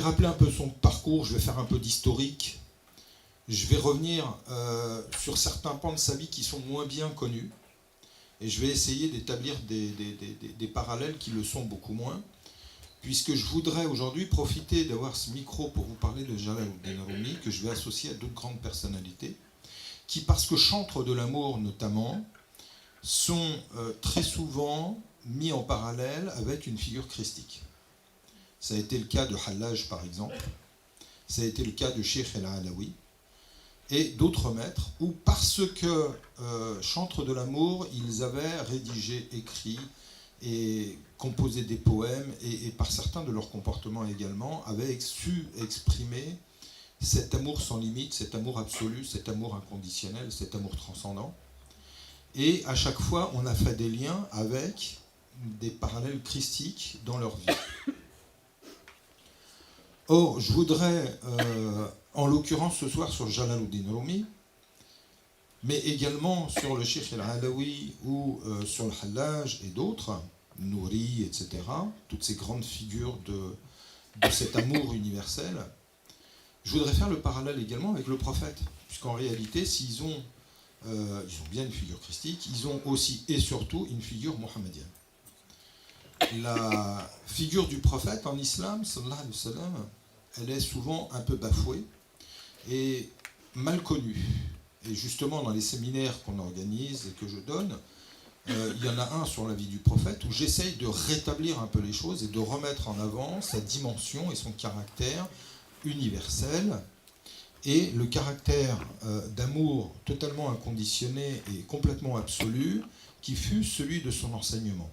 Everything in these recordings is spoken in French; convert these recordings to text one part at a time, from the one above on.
rappeler un peu son parcours, je vais faire un peu d'historique. Je vais revenir sur certains pans de sa vie qui sont moins bien connus. Et je vais essayer d'établir des parallèles qui le sont beaucoup moins. Puisque je voudrais aujourd'hui profiter d'avoir ce micro pour vous parler de Jalaluddin Rumi, que je vais associer à d'autres grandes personnalités, qui, parce que chantres de l'amour notamment, sont très souvent mis en parallèle avec une figure christique. Ça a été le cas de Hallaj, par exemple. Ça a été le cas de Cheikh el-Alawi. Et d'autres maîtres, où parce que chantres de l'amour, ils avaient rédigé, écrit et composé des poèmes, et par certains de leurs comportements également, avaient su exprimer cet amour sans limite, cet amour absolu, cet amour inconditionnel, cet amour transcendant. Et à chaque fois, on a fait des liens avec des parallèles christiques dans leur vie. Or, je voudrais, en l'occurrence ce soir sur Jalaluddin Rumi, mais également sur le Cheikh el-Alawi ou sur le Hallaj et d'autres, Nouri, etc., toutes ces grandes figures de cet amour universel, je voudrais faire le parallèle également avec le prophète, puisqu'en réalité, s'ils ont bien une figure christique, ils ont aussi et surtout une figure mohammedienne. La figure du prophète en islam, sallallahu alayhi wa sallam, elle est souvent un peu bafouée et mal connue. Et justement, dans les séminaires qu'on organise et que je donne, il y en a un sur la vie du prophète où j'essaye de rétablir un peu les choses et de remettre en avant sa dimension et son caractère universel et le caractère d'amour totalement inconditionné et complètement absolu qui fut celui de son enseignement.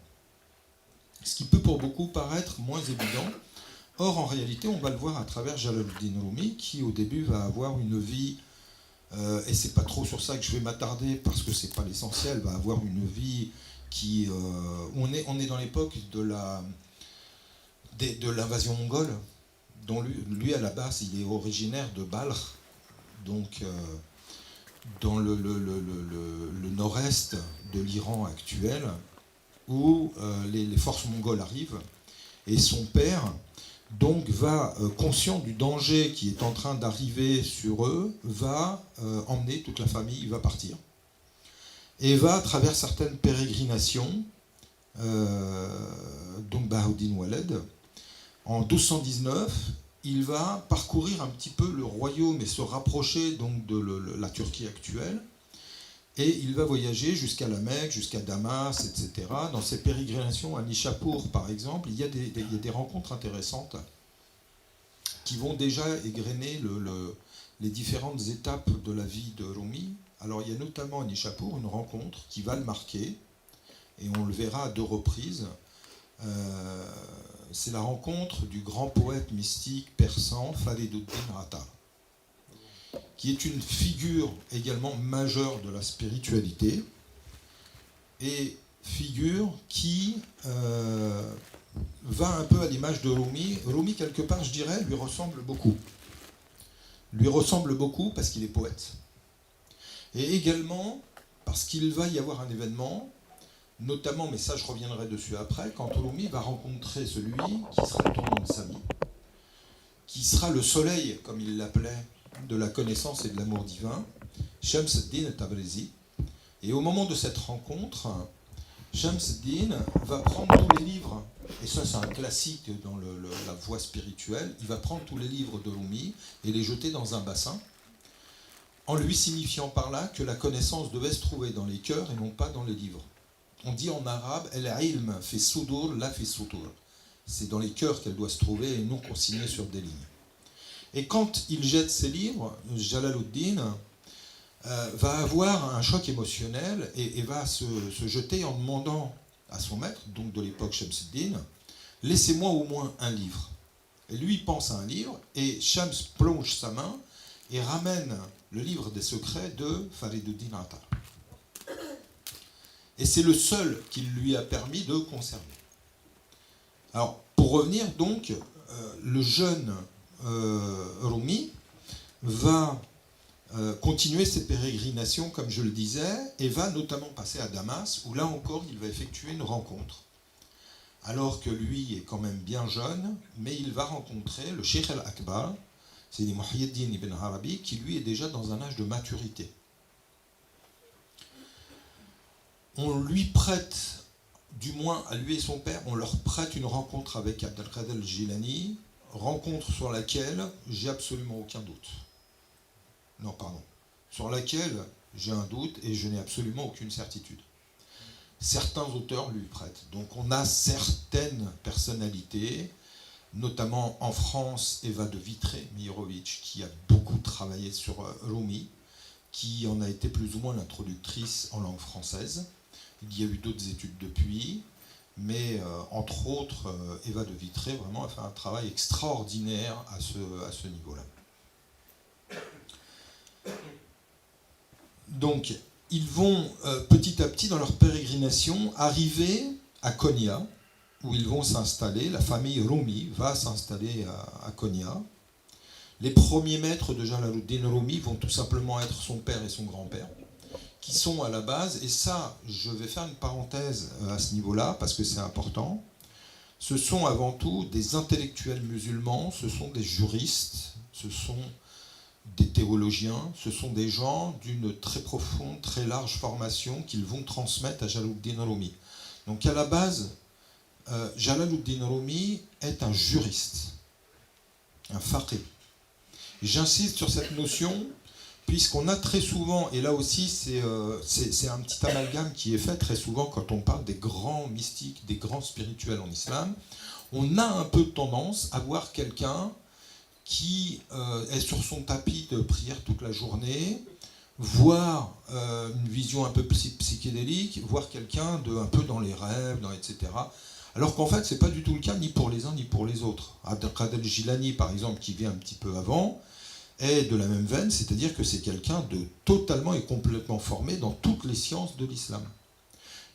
Ce qui peut pour beaucoup paraître moins évident. Or, en réalité, on va le voir à travers Jalaluddin Rumi, qui au début va avoir une vie, et c'est pas trop sur ça que je vais m'attarder parce que c'est pas l'essentiel, va avoir une vie qui, on est dans l'époque de l'invasion mongole, dont lui à la base il est originaire de Balkh, donc dans le nord-est de l'Iran actuel, où les forces mongoles arrivent, et son père donc va, conscient du danger qui est en train d'arriver sur eux, va emmener toute la famille, il va partir. Et va, à travers certaines pérégrinations, donc Bahauddin Waled, en 1219, il va parcourir un petit peu le royaume et se rapprocher donc de la Turquie actuelle, et il va voyager jusqu'à la Mecque, jusqu'à Damas, etc. Dans ces pérégrinations à Nishapur, par exemple, il y a des rencontres intéressantes qui vont déjà égrener les différentes étapes de la vie de Rumi. Alors il y a notamment à Nishapur une rencontre qui va le marquer, et on le verra à 2 reprises. C'est la rencontre du grand poète mystique persan Fariduddin Attar, qui est une figure également majeure de la spiritualité, et figure qui va un peu à l'image de Rumi. Rumi, quelque part, je dirais, lui ressemble beaucoup. Lui ressemble beaucoup parce qu'il est poète. Et également parce qu'il va y avoir un événement, notamment, mais ça je reviendrai dessus après, quand Rumi va rencontrer celui qui sera le tournant de sa vie, qui sera le soleil, comme il l'appelait, de la connaissance et de l'amour divin, Shams ad-Din Tabrizi. Et au moment de cette rencontre, Shams ad-Din va prendre tous les livres, et ça c'est un classique dans la voie spirituelle, il va prendre tous les livres de Rumi et les jeter dans un bassin, en lui signifiant par là que la connaissance devait se trouver dans les cœurs et non pas dans les livres. On dit en arabe, el-ilm fi sudur, la fi sutur. C'est dans les cœurs qu'elle doit se trouver et non consignée sur des lignes. Et quand il jette ses livres, Jalaluddin va avoir un choc émotionnel et va se jeter en demandant à son maître, donc de l'époque Shamsuddin, laissez-moi au moins un livre. Et lui pense à un livre, et Shams plonge sa main et ramène le livre des secrets de Fariduddin Attar. Et c'est le seul qui lui a permis de conserver. Alors, pour revenir donc, le jeune Rumi va continuer ses pérégrinations, comme je le disais, et va notamment passer à Damas, où là encore, il va effectuer une rencontre alors que lui est quand même bien jeune, mais il va rencontrer le Cheikh al-Akbar, c'est Muhyiddin ibn Arabi, qui lui est déjà dans un âge de maturité. On lui prête, du moins à lui et son père, on leur prête une rencontre avec Abd al-Qadir al-Jilani, rencontre sur laquelle j'ai absolument aucun doute. Non, pardon. Sur laquelle j'ai un doute et je n'ai absolument aucune certitude. Certains auteurs lui prêtent. Donc on a certaines personnalités, notamment en France, Eva de Vitré-Mirovic, qui a beaucoup travaillé sur Rumi, qui en a été plus ou moins l'introductrice en langue française. Il y a eu d'autres études depuis, mais entre autres, Eva de Vitré vraiment a fait un travail extraordinaire à ce niveau-là. Donc, ils vont petit à petit, dans leur pérégrination, arriver à Konya, où ils vont s'installer. La famille Rumi va s'installer à Konya. Les premiers maîtres de Jalaluddin Rumi vont tout simplement être son père et son grand-père, qui sont à la base, et ça, je vais faire une parenthèse à ce niveau-là, parce que c'est important, ce sont avant tout des intellectuels musulmans, ce sont des juristes, ce sont des théologiens, ce sont des gens d'une très profonde, très large formation qu'ils vont transmettre à Jalaluddin Rumi. Donc à la base, Jalaluddin Rumi est un juriste, un faqih. J'insiste sur cette notion, puisqu'on a très souvent, et là aussi c'est un petit amalgame qui est fait très souvent quand on parle des grands mystiques, des grands spirituels en islam, on a un peu tendance à voir quelqu'un qui est sur son tapis de prière toute la journée, voir une vision un peu psychédélique, voir quelqu'un un peu dans les rêves, etc. Alors qu'en fait, ce n'est pas du tout le cas, ni pour les uns ni pour les autres. Abd al-Qadir al-Jilani, par exemple, qui vient un petit peu avant, est de la même veine, c'est-à-dire que c'est quelqu'un de totalement et complètement formé dans toutes les sciences de l'islam.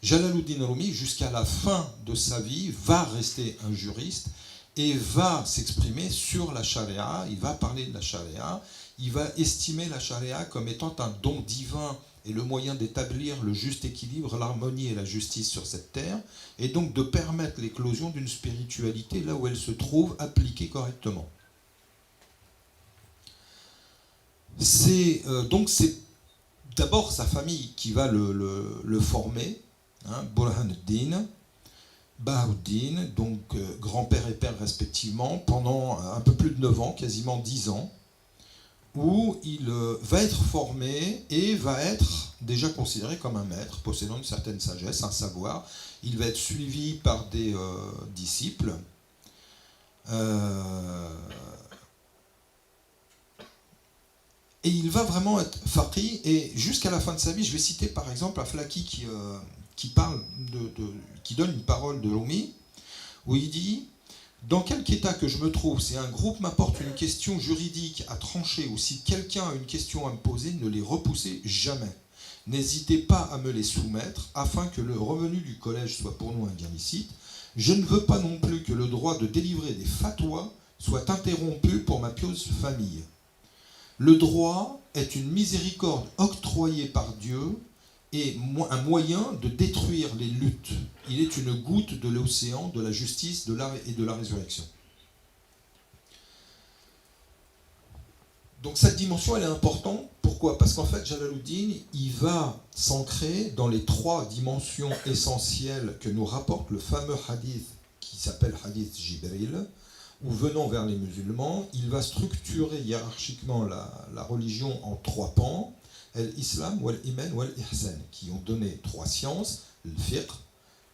Jalaluddin Rumi, jusqu'à la fin de sa vie, va rester un juriste et va s'exprimer sur la charia, il va parler de la charia, il va estimer la charia comme étant un don divin et le moyen d'établir le juste équilibre, l'harmonie et la justice sur cette terre, et donc de permettre l'éclosion d'une spiritualité là où elle se trouve appliquée correctement. Donc c'est d'abord sa famille qui va le former, hein, Burhanuddin, Bahauddin, donc grand-père et père respectivement, pendant un peu plus de 9 ans, quasiment 10 ans, où il va être formé et va être déjà considéré comme un maître, possédant une certaine sagesse, un savoir. Il va être suivi par des disciples. Et il va vraiment être faqih, et jusqu'à la fin de sa vie, je vais citer par exemple Aflaki qui donne une parole de Rumi, où il dit « Dans quelque état que je me trouve, si un groupe m'apporte une question juridique à trancher, ou si quelqu'un a une question à me poser, ne les repoussez jamais. N'hésitez pas à me les soumettre, afin que le revenu du collège soit pour nous un bien licite. Je ne veux pas non plus que le droit de délivrer des fatwas soit interrompu pour ma pieuse famille. Le droit est une miséricorde octroyée par Dieu et un moyen de détruire les luttes. Il est une goutte de l'océan de la justice et de la résurrection. » Donc cette dimension, elle est importante. Pourquoi ? Parce qu'en fait, Jalaluddin, il va s'ancrer dans les 3 dimensions essentielles que nous rapporte le fameux hadith qui s'appelle Hadith Jibril, où venant vers les musulmans, il va structurer hiérarchiquement la religion en 3 pans, l'islam, l'iman, l'ihsan, qui ont donné 3 sciences, le fiqh,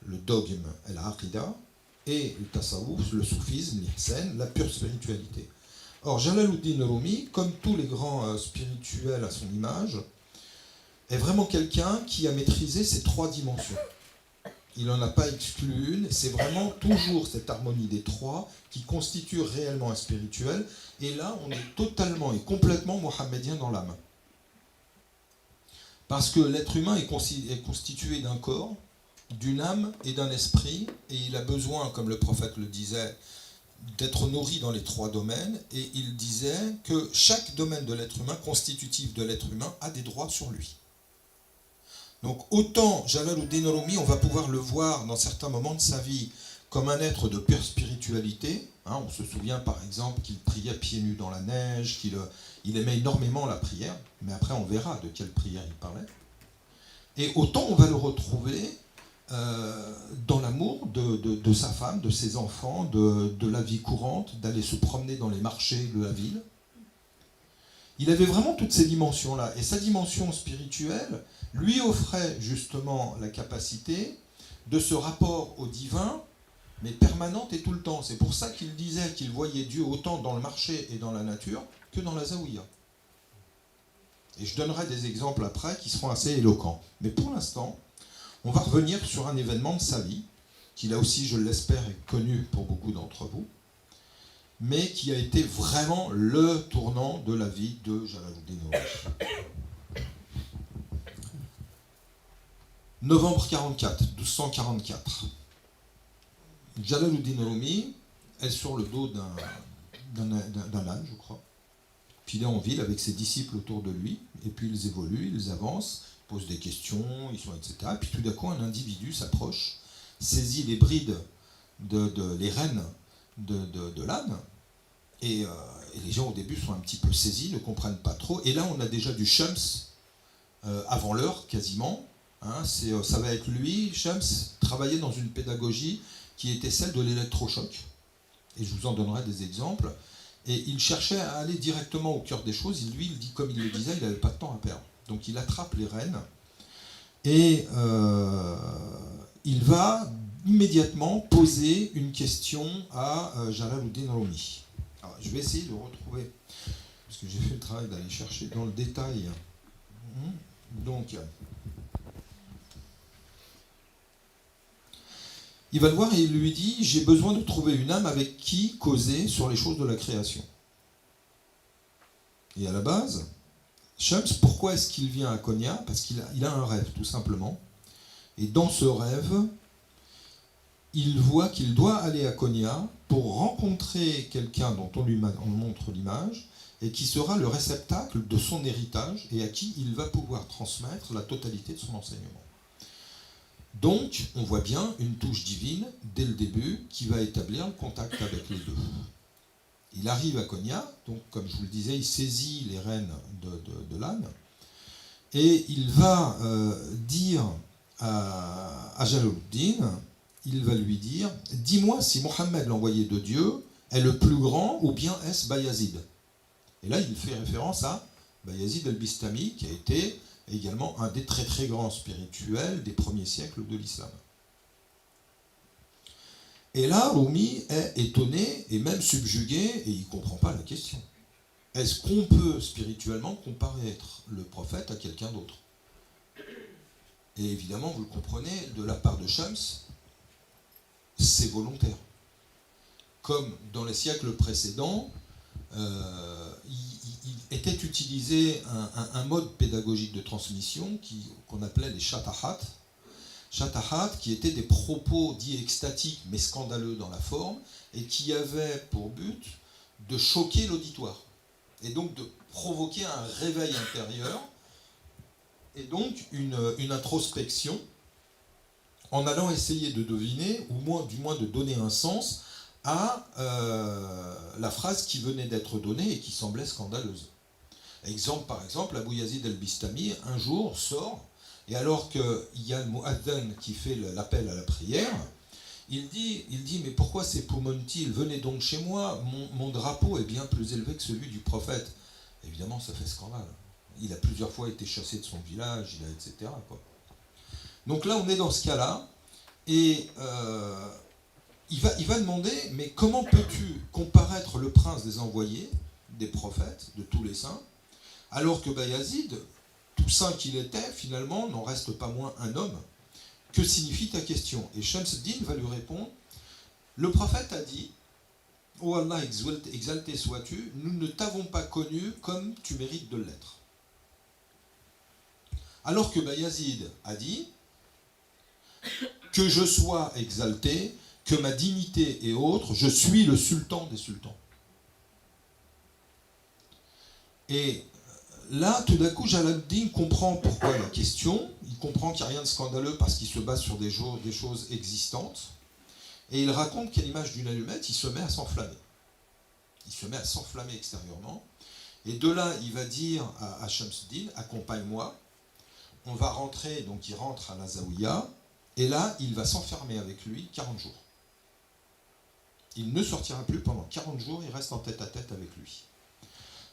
le dogme, l'aqidah, et le tasawwuf, le soufisme, l'ihsan, la pure spiritualité. Or, Jalaluddin Rumi, comme tous les grands spirituels à son image, est vraiment quelqu'un qui a maîtrisé ces 3 dimensions. Il n'en a pas exclu une, c'est vraiment toujours cette harmonie des 3 qui constitue réellement un spirituel, et là on est totalement et complètement mohammedien dans l'âme. Parce que l'être humain est constitué d'un corps, d'une âme et d'un esprit, et il a besoin, comme le prophète le disait, d'être nourri dans les 3 domaines, et il disait que chaque domaine de l'être humain, constitutif de l'être humain, a des droits sur lui. Donc autant Jalaluddin Rumi, on va pouvoir le voir dans certains moments de sa vie comme un être de pure spiritualité. On se souvient par exemple qu'il priait pieds nus dans la neige, qu'il aimait énormément la prière, mais après on verra de quelle prière il parlait. Et autant on va le retrouver dans l'amour de sa femme, de ses enfants, de la vie courante, d'aller se promener dans les marchés de la ville. Il avait vraiment toutes ces dimensions-là. Et sa dimension spirituelle lui offrait justement la capacité de ce rapport au divin, mais permanente et tout le temps. C'est pour ça qu'il disait qu'il voyait Dieu autant dans le marché et dans la nature que dans la zaouïa. Et je donnerai des exemples après qui seront assez éloquents. Mais pour l'instant, on va revenir sur un événement de sa vie, qui là aussi, je l'espère, est connu pour beaucoup d'entre vous, mais qui a été vraiment le tournant de la vie de Jalaluddin Rumi. Novembre 1244. Jalaluddin Rumi est sur le dos d'un âne, je crois. Puis il est en ville avec ses disciples autour de lui, et puis ils évoluent, ils avancent, posent des questions, etc. Puis tout d'un coup, un individu s'approche, saisit les brides, les rênes de l'âne, et les gens au début sont un petit peu saisis, ne comprennent pas trop. Et là, on a déjà du Shams avant l'heure, quasiment. Ça va être lui, Shams, travaillait dans une pédagogie qui était celle de l'électrochoc. Et je vous en donnerai des exemples. Et il cherchait à aller directement au cœur des choses. Lui, il dit, comme il le disait, il n'avait pas de temps à perdre. Donc il attrape les rênes et il va immédiatement poser une question à Jalaluddin Rumi. Alors, je vais essayer de retrouver, parce que j'ai fait le travail d'aller chercher dans le détail. Donc, il va le voir et il lui dit « J'ai besoin de trouver une âme avec qui causer sur les choses de la création. » Et à la base, Shams, pourquoi est-ce qu'il vient à Konya? Parce qu'il a un rêve, tout simplement. Et dans ce rêve, il voit qu'il doit aller à Konya pour rencontrer quelqu'un dont on montre l'image et qui sera le réceptacle de son héritage et à qui il va pouvoir transmettre la totalité de son enseignement. Donc, on voit bien une touche divine, dès le début, qui va établir le contact avec les deux. Il arrive à Konya, donc comme je vous le disais, il saisit les rênes de l'âne, et il va dire à Jalaluddin, il va lui dire « Dis-moi si Mohammed, l'envoyé de Dieu, est le plus grand ou bien est-ce Bayazid ?» Et là, il fait référence à Bayazid al-Bistami, qui a été également un des très très grands spirituels des premiers siècles de l'islam. Et là, Rumi est étonné et même subjugué et il ne comprend pas la question. Est-ce qu'on peut spirituellement comparer être le prophète à quelqu'un d'autre? Et évidemment, vous le comprenez, de la part de Shams, c'est volontaire. Comme dans les siècles précédents, il était utilisé un mode pédagogique de transmission qu'on appelait les shatahat. Shatahat, qui étaient des propos dits extatiques mais scandaleux dans la forme, et qui avaient pour but de choquer l'auditoire, et donc de provoquer un réveil intérieur, et donc une introspection, en allant essayer de deviner, ou du moins de donner un sens à la phrase qui venait d'être donnée et qui semblait scandaleuse. Par exemple, Abou Yazid al-Bistami, un jour, sort, et alors qu'il y a le mu'adhan qui fait l'appel à la prière, il dit « Mais pourquoi ces poumons-ils? Venez donc chez moi, mon drapeau est bien plus élevé que celui du prophète. » Évidemment, ça fait scandale. Il a plusieurs fois été chassé de son village, etc. quoi. Donc là, on est dans ce cas-là, et il va demander « Mais comment peux-tu comparaître le prince des envoyés, des prophètes, de tous les saints, alors que Bayazid, tout saint qu'il était, finalement, n'en reste pas moins un homme. Que signifie ta question ?» Et Shamsuddin va lui répondre, le prophète a dit, « Oh Allah, exalté sois-tu, nous ne t'avons pas connu comme tu mérites de l'être. » Alors que Bayazid a dit, « Que je sois exalté, que ma dignité est autre, je suis le sultan des sultans. » Et là, tout d'un coup, Jalaluddin comprend pourquoi la question, il comprend qu'il n'y a rien de scandaleux parce qu'il se base sur des choses existantes, Et il raconte qu'à l'image d'une allumette, il se met à s'enflammer. Il se met à s'enflammer extérieurement. Et de là, il va dire à Shamsuddin, accompagne-moi. On va rentrer, donc il rentre à la Zawiya, et là, il va s'enfermer avec lui 40 jours. Il ne sortira plus pendant 40 jours, il reste en tête-à-tête avec lui.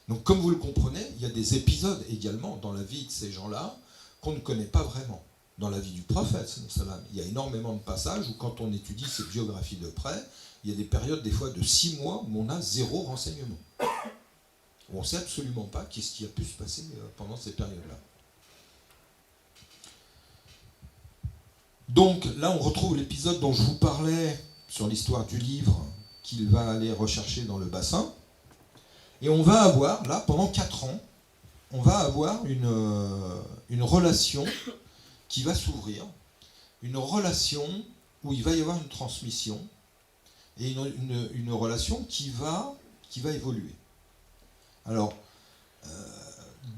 Donc comme vous le comprenez, il y a des épisodes également dans la vie de ces gens-là qu'on ne connaît pas vraiment. Dans la vie du prophète, il y a énormément de passages où quand on étudie ses biographies de près, il y a des périodes des fois de 6 mois où on a 0 renseignement. On ne sait absolument pas qu'est-ce qui a pu se passer pendant ces périodes-là. Donc là, on retrouve l'épisode dont je vous parlais sur l'histoire du livre qu'il va aller rechercher dans le bassin. Et on va avoir, là, pendant 4 ans, on va avoir une relation qui va s'ouvrir, une relation où il va y avoir une transmission, et une relation qui va évoluer. Alors,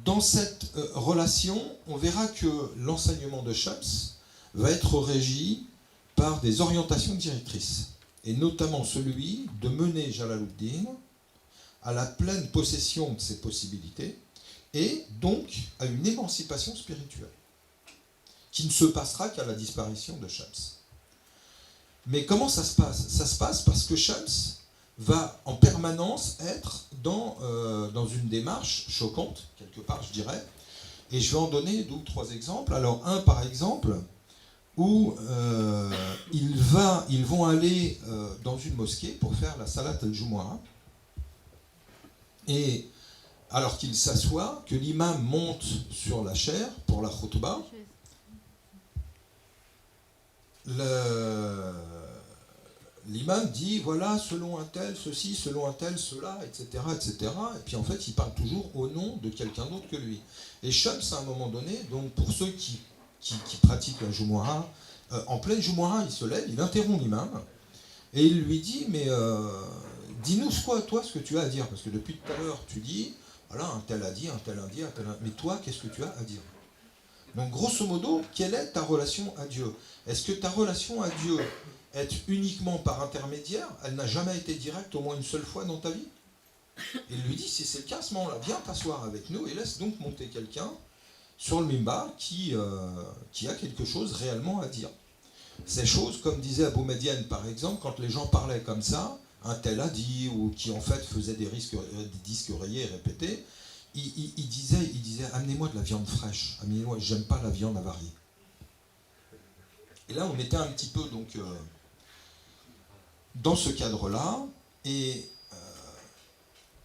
dans cette relation, on verra que l'enseignement de Shams va être régi par des orientations directrices, et notamment celui de mener Jalaluddin à la pleine possession de ses possibilités, et donc à une émancipation spirituelle, qui ne se passera qu'à la disparition de Shams. Mais comment ça se passe? Ça se passe parce que Shams va en permanence être dans une démarche choquante, quelque part je dirais, et je vais en donner 2 ou 3 exemples. Alors un par exemple, où ils vont aller dans une mosquée pour faire la salat al-Jumu'ah, et alors qu'il s'assoit, que l'imam monte sur la chaire pour la khutbah, l'imam dit, voilà, selon un tel, ceci, selon un tel, cela, etc., etc. Et puis en fait, il parle toujours au nom de quelqu'un d'autre que lui. Et Shams, à un moment donné, donc pour ceux qui pratiquent la Jumu'ah, en pleine Jumu'ah, il se lève, il interrompt l'imam, et il lui dit, mais dis-nous toi, ce que tu as à dire, parce que depuis tout à l'heure, tu dis, voilà, un tel a dit, un tel a dit, un tel a... mais toi, qu'est-ce que tu as à dire? Donc, grosso modo, quelle est ta relation à Dieu? Est-ce que ta relation à Dieu est uniquement par intermédiaire? Elle n'a jamais été directe au moins une seule fois dans ta vie? Et il lui dit, si c'est le cas, à ce moment-là, viens t'asseoir avec nous et laisse donc monter quelqu'un sur le mimbar qui a quelque chose réellement à dire. Ces choses, comme disait Abou Mediane par exemple, quand les gens parlaient comme ça, un tel a dit, ou qui en fait faisait des disques rayés et répétés, il disait amenez-moi de la viande fraîche, amenez-moi, j'aime pas la viande avariée. Et là on était un petit peu donc dans ce cadre-là, et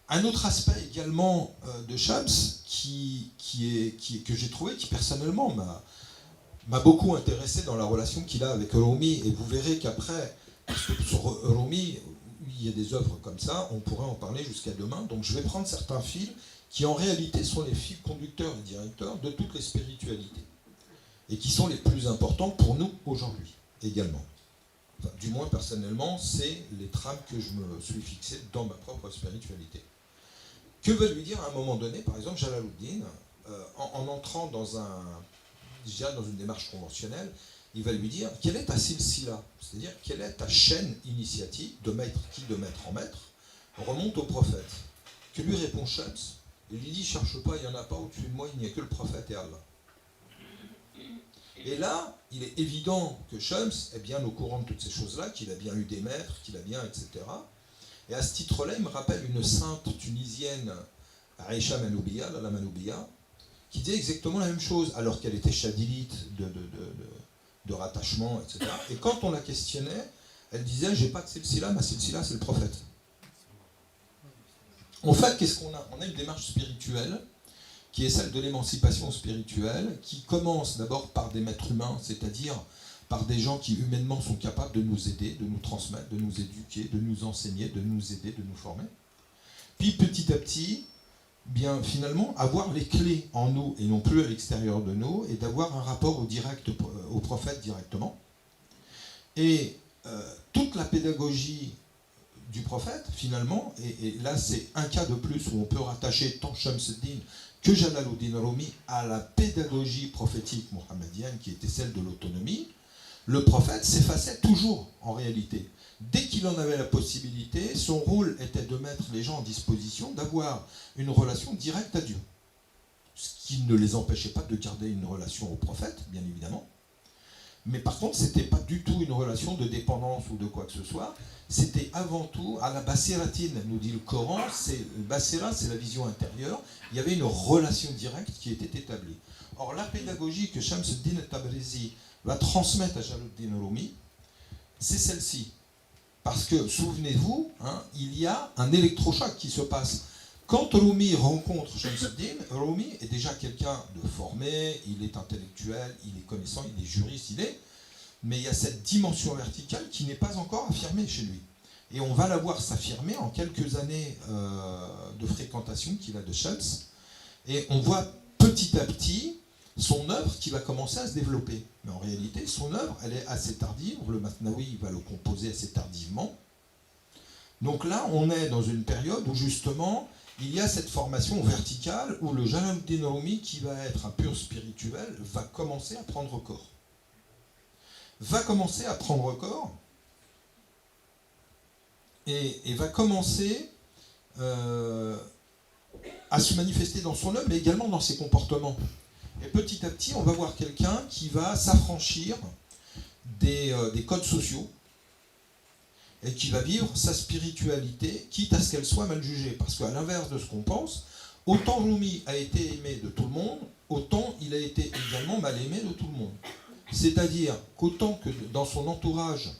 un autre aspect également de Shams que j'ai trouvé, qui personnellement m'a beaucoup intéressé dans la relation qu'il a avec Rumi, et vous verrez qu'après, sur Rumi, il y a des œuvres comme ça, on pourrait en parler jusqu'à demain, donc je vais prendre certains fils qui en réalité sont les fils conducteurs et directeurs de toutes les spiritualités, et qui sont les plus importants pour nous aujourd'hui également. Enfin, du moins personnellement, c'est les trames que je me suis fixé dans ma propre spiritualité. Que veut lui dire à un moment donné, par exemple, Jalaluddin, en entrant dans une démarche conventionnelle, il va lui dire quelle est ta silsila, c'est-à-dire quelle est ta chaîne initiatique de maître en maître, remonte au prophète. Que lui répond Shams? Il lui dit cherche pas, il n'y en a pas au-dessus de moi, il n'y a que le prophète et Allah. Et là, il est évident que Shams est bien au courant de toutes ces choses-là, qu'il a bien eu des maîtres, qu'il a bien, etc. Et à ce titre-là, il me rappelle une sainte tunisienne, Aïcha Manoubiya, Lala Manoubiya, qui disait exactement la même chose, alors qu'elle était chadilite de rattachement, etc. Et quand on la questionnait, elle disait, j'ai pas de silsila, ma silsila, c'est le prophète. En fait, qu'est-ce qu'on a? On a une démarche spirituelle, qui est celle de l'émancipation spirituelle, qui commence d'abord par des maîtres humains, c'est-à-dire par des gens qui humainement sont capables de nous aider, de nous transmettre, de nous éduquer, de nous enseigner, de nous aider, de nous former. Puis petit à petit, bien finalement, avoir les clés en nous et non plus à l'extérieur de nous, et d'avoir un rapport au prophète directement. Et toute la pédagogie du prophète, finalement, et là c'est un cas de plus où on peut rattacher tant Shamsuddin que Jalaluddin Rumi à la pédagogie prophétique mohammedienne qui était celle de l'autonomie. Le prophète s'effaçait toujours en réalité. Dès qu'il en avait la possibilité, son rôle était de mettre les gens en disposition d'avoir une relation directe à Dieu. Ce qui ne les empêchait pas de garder une relation au prophète, bien évidemment. Mais par contre, ce n'était pas du tout une relation de dépendance ou de quoi que ce soit. C'était avant tout, à la Basiratine, nous dit le Coran, Basira, c'est la vision intérieure. Il y avait une relation directe qui était établie. Or, la pédagogie que Shamsuddin Tabrizi va transmettre à Jalaluddin Rumi, c'est celle-ci. Parce que, souvenez-vous, il y a un électrochoc qui se passe. Quand Rumi rencontre Shamsuddin, Rumi est déjà quelqu'un de formé, il est intellectuel, il est connaissant, il est juriste, mais il y a cette dimension verticale qui n'est pas encore affirmée chez lui. Et on va la voir s'affirmer en quelques années de fréquentation qu'il a de Shams. Et on voit petit à petit son œuvre qui va commencer à se développer. Mais en réalité, son œuvre, elle est assez tardive. Le Mathnawi va le composer assez tardivement. Donc là, on est dans une période où justement, il y a cette formation verticale où le Jalaluddin Rumi, qui va être un pur spirituel, va commencer à prendre corps. Va commencer à prendre corps et va commencer à se manifester dans son œuvre, mais également dans ses comportements. Et petit à petit, on va voir quelqu'un qui va s'affranchir des codes sociaux et qui va vivre sa spiritualité, quitte à ce qu'elle soit mal jugée. Parce qu'à l'inverse de ce qu'on pense, autant Rumi a été aimé de tout le monde, autant il a été également mal aimé de tout le monde. C'est-à-dire qu'autant que dans son entourage,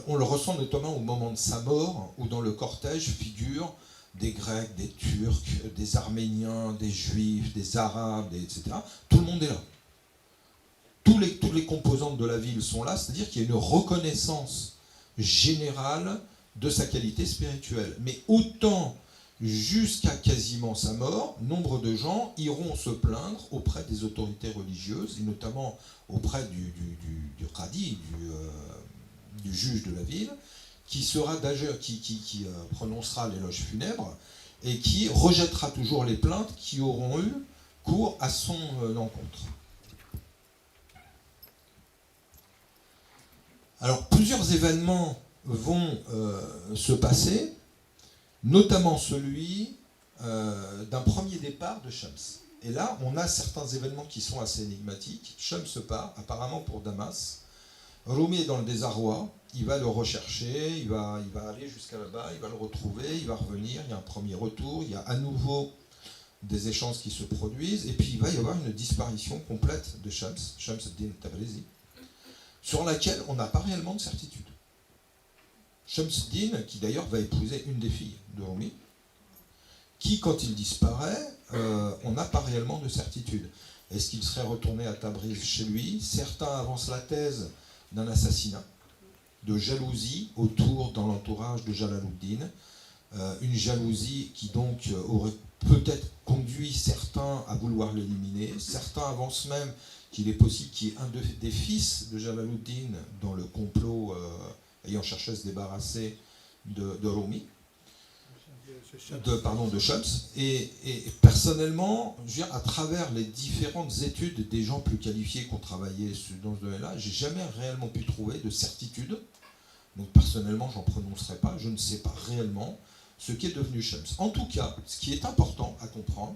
on le ressent notamment au moment de sa mort, où dans le cortège figurent des Grecs, des Turcs, des Arméniens, des Juifs, des Arabes, etc. Tout le monde est là. Toutes les composantes de la ville sont là, c'est-à-dire qu'il y a une reconnaissance générale de sa qualité spirituelle. Mais autant jusqu'à quasiment sa mort, nombre de gens iront se plaindre auprès des autorités religieuses, et notamment auprès du qadi, du juge de la ville, qui sera qui prononcera l'éloge funèbre et qui rejettera toujours les plaintes qui auront eu cours à son encontre. Alors, plusieurs événements vont se passer, notamment celui d'un premier départ de Shams. Et là, on a certains événements qui sont assez énigmatiques. Shams part, apparemment pour Damas. Rumi est dans le désarroi, il va le rechercher, il va aller jusqu'à là-bas, il va le retrouver, il va revenir, il y a un premier retour, il y a à nouveau des échanges qui se produisent, et puis il va y avoir une disparition complète de Shamsuddin Tabrizi, sur laquelle on n'a pas réellement de certitude. Shamsuddin, qui d'ailleurs va épouser une des filles de Rumi, qui, quand il disparaît, on n'a pas réellement de certitude. Est-ce qu'il serait retourné à Tabriz chez lui? Certains avancent la thèse d'un assassinat, de jalousie dans l'entourage de Jalaluddin, une jalousie qui donc aurait peut-être conduit certains à vouloir l'éliminer. Certains avancent même qu'il est possible qu'il y ait un des fils de Jalaluddin dans le complot ayant cherché à se débarrasser de Rumi, de Shams. Et personnellement, je veux dire, à travers les différentes études des gens plus qualifiés qui ont travaillé dans ce domaine-là, j'ai jamais réellement pu trouver de certitude. Donc personnellement, j'en prononcerai pas, je ne sais pas réellement ce qui est devenu Shams. En tout cas, ce qui est important à comprendre,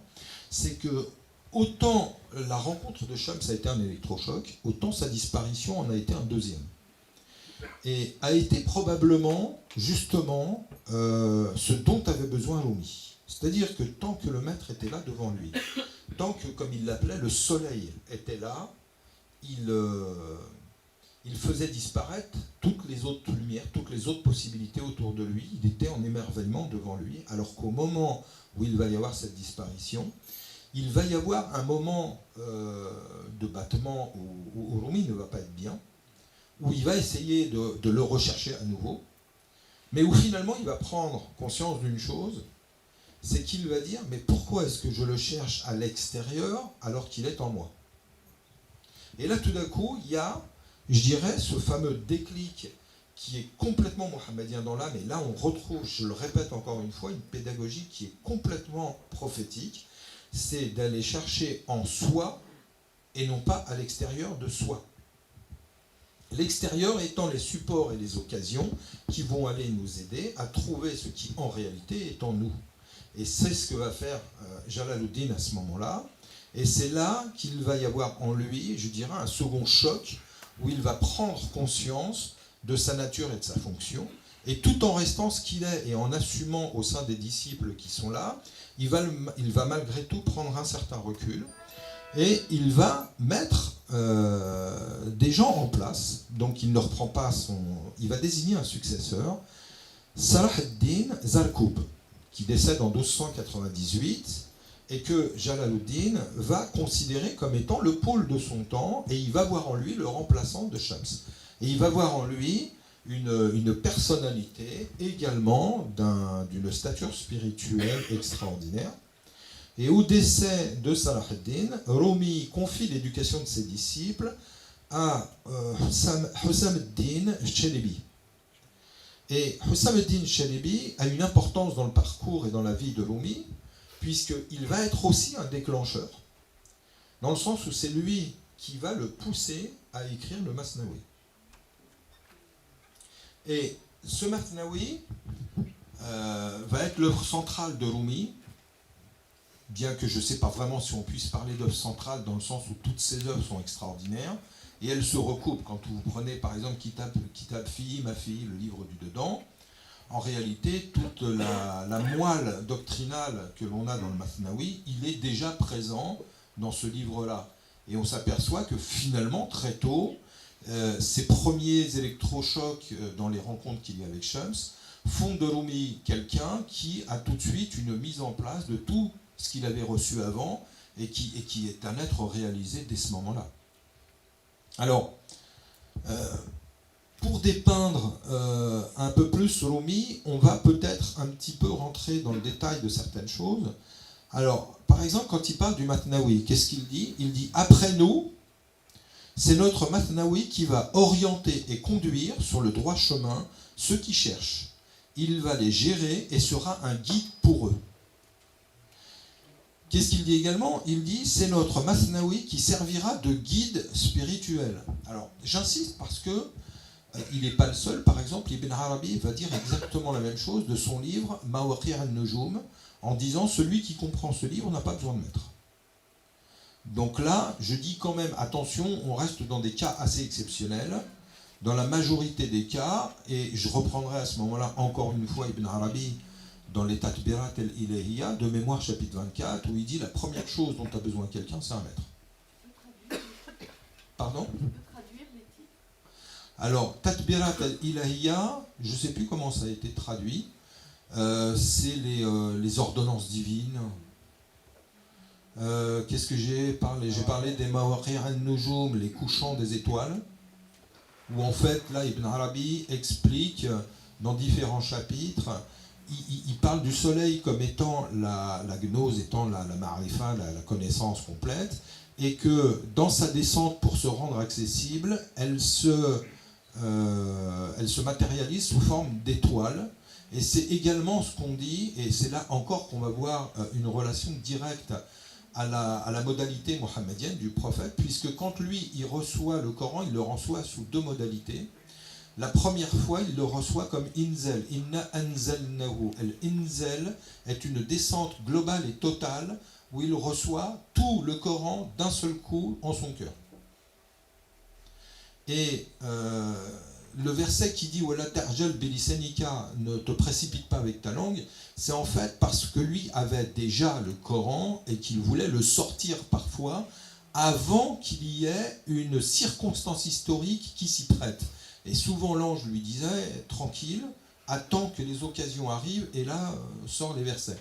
c'est que autant la rencontre de Shams a été un électrochoc, autant sa disparition en a été un deuxième. Et a été probablement, justement, ce dont avait besoin Rumi. C'est-à-dire que tant que le maître était là devant lui, tant que, comme il l'appelait, le soleil était là, il faisait disparaître toutes les autres lumières, toutes les autres possibilités autour de lui. Il était en émerveillement devant lui, alors qu'au moment où il va y avoir cette disparition, il va y avoir un moment de battement où Rumi ne va pas être bien, où il va essayer de le rechercher à nouveau, mais où finalement il va prendre conscience d'une chose, c'est qu'il va dire « mais pourquoi est-ce que je le cherche à l'extérieur alors qu'il est en moi ?» Et là tout d'un coup, il y a, je dirais, ce fameux déclic qui est complètement mohammedien dans l'âme, et là on retrouve, je le répète encore une fois, une pédagogie qui est complètement prophétique, c'est d'aller chercher en soi et non pas à l'extérieur de soi. L'extérieur étant les supports et les occasions qui vont aller nous aider à trouver ce qui en réalité est en nous. Et c'est ce que va faire Jalaluddin à ce moment-là. Et c'est là qu'il va y avoir en lui, je dirais, un second choc où il va prendre conscience de sa nature et de sa fonction. Et tout en restant ce qu'il est et en assumant au sein des disciples qui sont là, il va malgré tout prendre un certain recul. Et il va mettre des gens en place. Donc il ne reprend pas il va désigner un successeur, Salah ad-Din Zarkoub, qui décède en 1298 et que Jalaluddin va considérer comme étant le pôle de son temps, et il va voir en lui le remplaçant de Shams. Et il va voir en lui une personnalité également d'une stature spirituelle extraordinaire. Et au décès de Salah ad-Din, Rumi confie l'éducation de ses disciples à Hussam ad-Din Chelebi. Et Hussam ad-Din Chelebi a une importance dans le parcours et dans la vie de Rumi, puisqu'il va être aussi un déclencheur, dans le sens où c'est lui qui va le pousser à écrire le Masnawi. Et ce Masnawi va être l'œuvre centrale de Rumi, bien que je ne sais pas vraiment si on puisse parler d'œuvre centrale dans le sens où toutes ces œuvres sont extraordinaires, et elles se recoupent. Quand vous prenez par exemple Kitab Fi, Ma fille, le livre du dedans, en réalité, toute la moelle doctrinale que l'on a dans le Masnawi, il est déjà présent dans ce livre-là. Et on s'aperçoit que finalement, très tôt, ces premiers électrochocs dans les rencontres qu'il y a avec Shams font de Rumi quelqu'un qui a tout de suite une mise en place de tout ce qu'il avait reçu avant et qui est un être réalisé dès ce moment-là. Alors, pour dépeindre un peu plus Rumi, on va peut-être un petit peu rentrer dans le détail de certaines choses. Alors, par exemple, quand il parle du Masnawi, qu'est-ce qu'il dit ? Il dit « Après nous, c'est notre Masnawi qui va orienter et conduire sur le droit chemin ceux qui cherchent. Il va les gérer et sera un guide pour eux. » Qu'est-ce qu'il dit également ? Il dit « C'est notre Masnawi qui servira de guide spirituel. » Alors, j'insiste parce que il n'est pas le seul. Par exemple, Ibn Arabi va dire exactement la même chose de son livre Mawaqi' an-Nujum, en disant « Celui qui comprend ce livre n'a pas besoin de maître ». Donc là, je dis quand même, attention, on reste dans des cas assez exceptionnels, dans la majorité des cas, et je reprendrai à ce moment-là encore une fois Ibn Arabi dans les Tatbirat al-Ilahiyya, de mémoire chapitre 24, où il dit « La première chose dont a besoin quelqu'un, c'est un maître ». Pardon ? Alors, Tatbirat al-Ilahiyya, je ne sais plus comment ça a été traduit, c'est les ordonnances divines. Qu'est-ce que j'ai parlé ? J'ai parlé des Mawaqi' an-Nujum, les couchants des étoiles, où en fait, là, Ibn Arabi explique dans différents chapitres, il parle du soleil comme étant la gnose, étant la ma'rifa, la connaissance complète, et que dans sa descente pour se rendre accessible, elle se matérialise sous forme d'étoiles. Et c'est également ce qu'on dit, et c'est là encore qu'on va voir une relation directe à la modalité mohammedienne du prophète, puisque quand lui, il reçoit le Coran, il le reçoit sous deux modalités. La première fois, il le reçoit comme inzel, inna anzalnahu. L'inzel est une descente globale et totale où il reçoit tout le Coran d'un seul coup en son cœur. Et le verset qui dit « Wala ta'jal bilisanika » ne te précipite pas avec ta langue, c'est en fait parce que lui avait déjà le Coran et qu'il voulait le sortir parfois avant qu'il y ait une circonstance historique qui s'y prête. Et souvent l'ange lui disait « Tranquille, attends que les occasions arrivent et là, sort les versets ».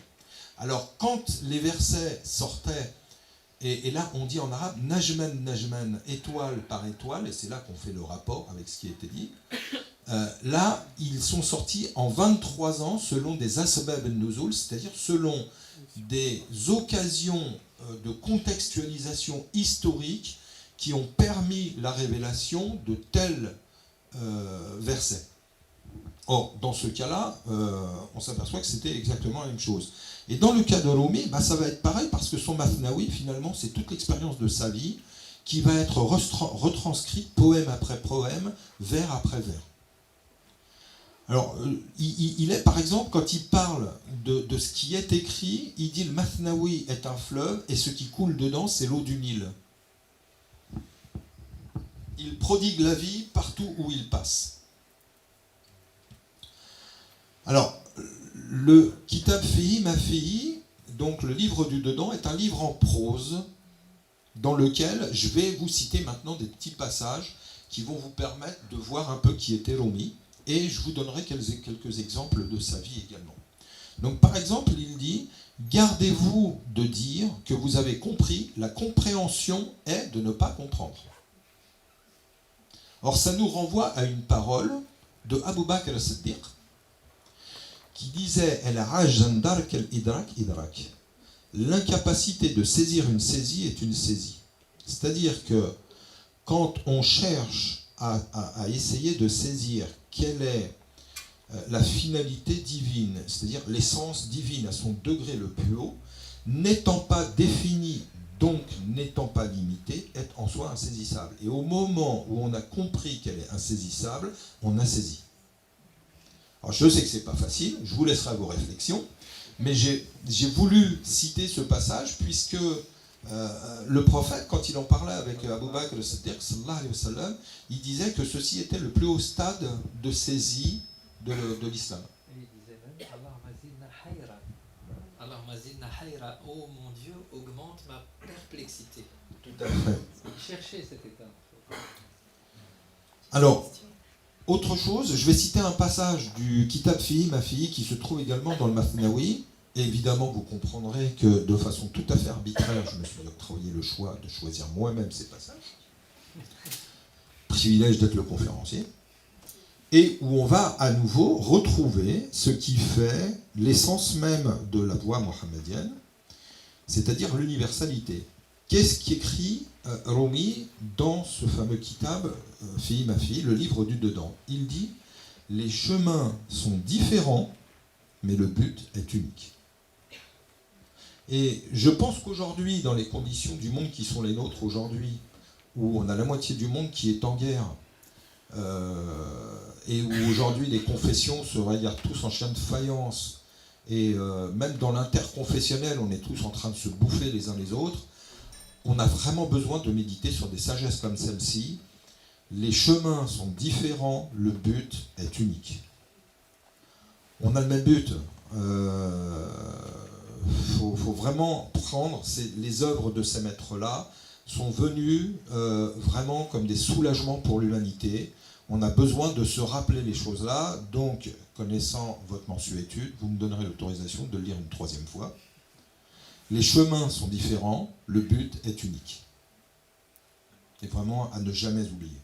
Alors quand les versets sortaient, et là on dit en arabe « Najman, Najman », étoile par étoile, et c'est là qu'on fait le rapport avec ce qui a été dit, là ils sont sortis en 23 ans selon des asbab al-nuzul, c'est-à-dire selon des occasions de contextualisation historique qui ont permis la révélation de tels versets. Or, dans ce cas-là, on s'aperçoit que c'était exactement la même chose. Et dans le cas de Rumi, ça va être pareil parce que son Masnawi, finalement, c'est toute l'expérience de sa vie qui va être retranscrite poème après poème, vers après vers. Alors, il est, par exemple, quand il parle de ce qui est écrit, il dit le Mathnawi est un fleuve et ce qui coule dedans, c'est l'eau du Nil. Il prodigue la vie partout où il passe. Alors, le Kitab Fihi Ma Fihi, donc le livre du dedans, est un livre en prose dans lequel je vais vous citer maintenant des petits passages qui vont vous permettre de voir un peu qui était Rumi, et je vous donnerai quelques exemples de sa vie également. Donc par exemple, il dit « Gardez-vous de dire que vous avez compris, la compréhension est de ne pas comprendre. » Or ça nous renvoie à une parole de Abu Bakr al-Siddiq qui disait « El rajjan dark al-idrak idrak » L'incapacité de saisir une saisie est une saisie. C'est-à-dire que quand on cherche à essayer de saisir quelle est la finalité divine, c'est-à-dire l'essence divine à son degré le plus haut, n'étant pas définie, donc n'étant pas limitée, est en soi insaisissable. Et au moment où on a compris qu'elle est insaisissable, on a saisi. Alors je sais que ce n'est pas facile, je vous laisserai vos réflexions, mais j'ai voulu citer ce passage puisque le prophète, quand il en parlait avec Abu Bakr al-Siddiq, sallallahu alayhi wa sallam, il disait que ceci était le plus haut stade de saisie de l'islam. Il disait même Allahumma zidna hayra, oh mon Dieu, augmente ma perplexité. Tout à fait. Il cherchait cet état. Alors, autre chose, je vais citer un passage du Kitab Fihi Ma Fihi qui se trouve également dans le Mathnawi. Et évidemment, vous comprendrez que de façon tout à fait arbitraire, je me suis octroyé le choix de choisir moi-même ces passages. Privilège d'être le conférencier. Et où on va à nouveau retrouver ce qui fait l'essence même de la voie mohammedienne, c'est-à-dire l'universalité. Qu'est-ce qu'écrit Rumi dans ce fameux kitab Fihi Ma Fihi, le livre du dedans? Il dit « Les chemins sont différents, mais le but est unique. » Et je pense qu'aujourd'hui, dans les conditions du monde qui sont les nôtres aujourd'hui, où on a la moitié du monde qui est en guerre, et où aujourd'hui les confessions se regardent tous en chien de faïence, et même dans l'interconfessionnel, on est tous en train de se bouffer les uns les autres, on a vraiment besoin de méditer sur des sagesses comme celle-ci. Les chemins sont différents, le but est unique. On a le même but. Faut vraiment prendre les œuvres de ces maîtres-là sont venues vraiment comme des soulagements pour l'humanité. On a besoin de se rappeler les choses-là. Donc, connaissant votre mensuétude, vous me donnerez l'autorisation de le lire une troisième fois. Les chemins sont différents, le but est unique. Et vraiment à ne jamais oublier.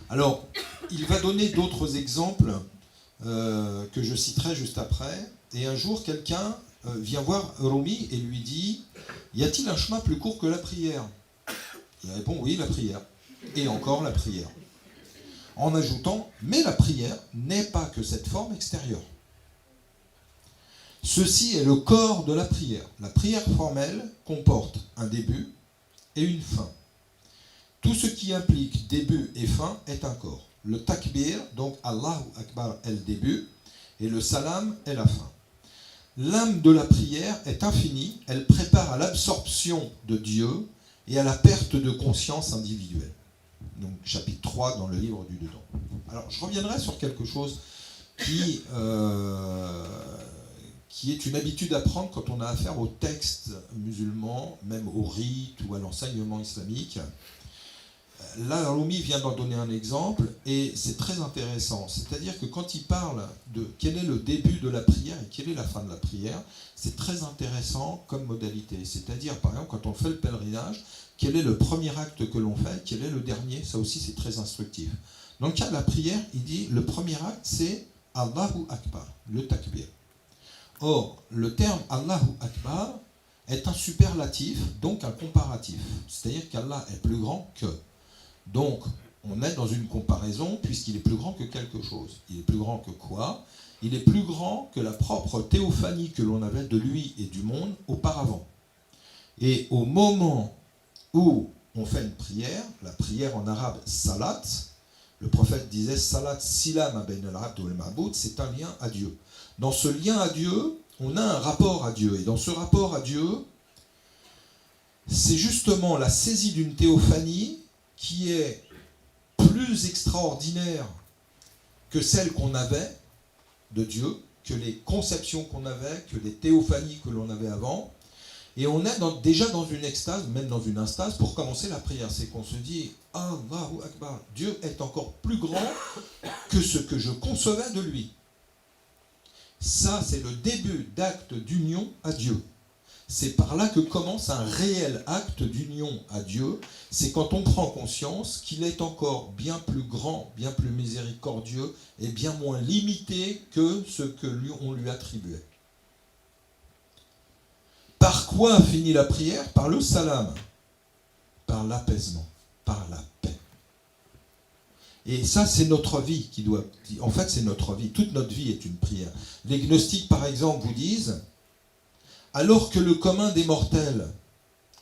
Alors, il va donner d'autres exemples que je citerai juste après. Et un jour, quelqu'un vient voir Rumi et lui dit « Y a-t-il un chemin plus court que la prière ?» Il répond « Oui, la prière. Et encore la prière. » En ajoutant « Mais la prière n'est pas que cette forme extérieure. Ceci est le corps de la prière. La prière formelle comporte un début et une fin. Tout ce qui implique début et fin est un corps. Le takbir, donc Allahu Akbar, est le début, et le salam est la fin. L'âme de la prière est infinie, elle prépare à l'absorption de Dieu et à la perte de conscience individuelle. Donc chapitre 3 dans le livre du dedans. Alors je reviendrai sur quelque chose qui est une habitude à prendre quand on a affaire aux textes musulmans, même au rite ou à l'enseignement islamique. Là, Rumi vient d'en donner un exemple, et c'est très intéressant. C'est-à-dire que quand il parle de quel est le début de la prière et quelle est la fin de la prière, c'est très intéressant comme modalité. C'est-à-dire, par exemple, quand on fait le pèlerinage, quel est le premier acte que l'on fait, quel est le dernier, ça aussi c'est très instructif. Dans le cas de la prière, il dit, le premier acte c'est Allahu Akbar, le takbir. Or, le terme Allahu Akbar est un superlatif, donc un comparatif. C'est-à-dire qu'Allah est plus grand que. Donc, on est dans une comparaison puisqu'il est plus grand que quelque chose. Il est plus grand que quoi? Il est plus grand que la propre théophanie que l'on avait de lui et du monde auparavant. Et au moment où on fait une prière, la prière en arabe salat. Le prophète disait salat silam ben al-abd wal ma'boud, c'est un lien à Dieu. Dans ce lien à Dieu, on a un rapport à Dieu. Et dans ce rapport à Dieu, c'est justement la saisie d'une théophanie qui est plus extraordinaire que celle qu'on avait de Dieu, que les conceptions qu'on avait, que les théophanies que l'on avait avant. Et on est déjà dans une extase, même dans une instase, pour commencer la prière. C'est qu'on se dit « Allahu Akbar », Dieu est encore plus grand que ce que je concevais de lui. Ça, c'est le début d'acte d'union à Dieu. C'est par là que commence un réel acte d'union à Dieu. C'est quand on prend conscience qu'il est encore bien plus grand, bien plus miséricordieux et bien moins limité que ce que on lui attribuait. Par quoi finit la prière? Par le salam, par l'apaisement, par la paix. Et ça, c'est notre vie qui doit... En fait, c'est notre vie. Toute notre vie est une prière. Les gnostiques, par exemple, vous disent, alors que le commun des mortels,